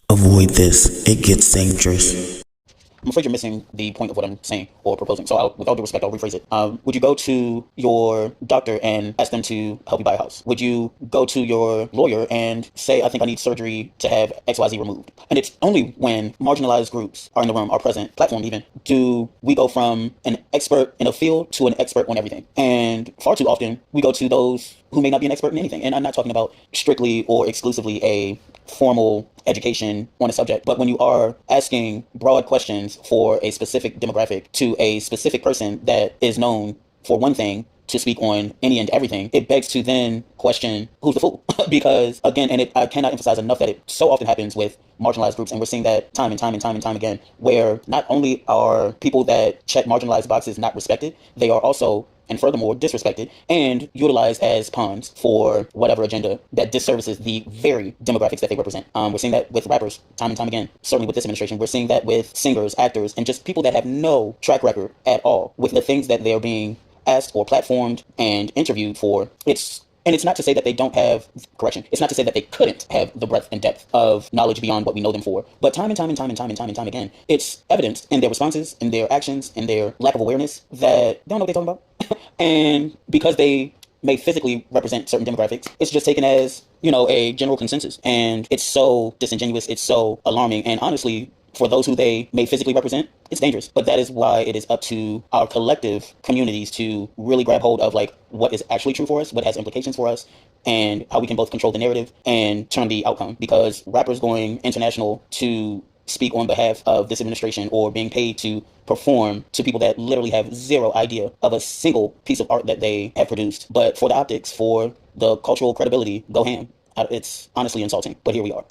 Avoid this. It gets dangerous. I'm afraid you're missing the point of what I'm saying or proposing. So, with all due respect, I'll rephrase it. Would you go to your doctor and ask them to help you buy a house? Would you go to your lawyer and say, I think I need surgery to have XYZ removed? And it's only when marginalized groups are in the room, are present, platformed even, do we go from an expert in a field to an expert on everything. And far too often, we go to those who may not be an expert in anything. And I'm not talking about strictly or exclusively a formal education on a subject, but when you are asking broad questions for a specific demographic to a specific person that is known for one thing to speak on any and everything, it begs to then question who's the fool. Because again, I cannot emphasize enough that it so often happens with marginalized groups, and we're seeing that time and time and time and time again, where not only are people that check marginalized boxes not respected, they are also and furthermore disrespected and utilized as pawns for whatever agenda that disservices the very demographics that they represent. We're seeing that with rappers time and time again. Certainly with this administration, we're seeing that with singers, actors, and just people that have no track record at all with the things that they're being asked or platformed and interviewed for. It's not to say that they don't have, correction, it's not to say that they couldn't have the breadth and depth of knowledge beyond what we know them for. But time and time and time and time and time and time again, it's evidenced in their responses, in their actions, in their lack of awareness that they don't know what they're talking about. And because they may physically represent certain demographics, it's just taken as, a general consensus. And it's so disingenuous, it's so alarming, and honestly, for those who they may physically represent, it's dangerous. But that is why it is up to our collective communities to really grab hold of what is actually true for us, what has implications for us, and how we can both control the narrative and turn the outcome. Because rappers going international to speak on behalf of this administration or being paid to perform to people that literally have zero idea of a single piece of art that they have produced, but for the optics, for the cultural credibility, go ham. It's honestly insulting, but here we are.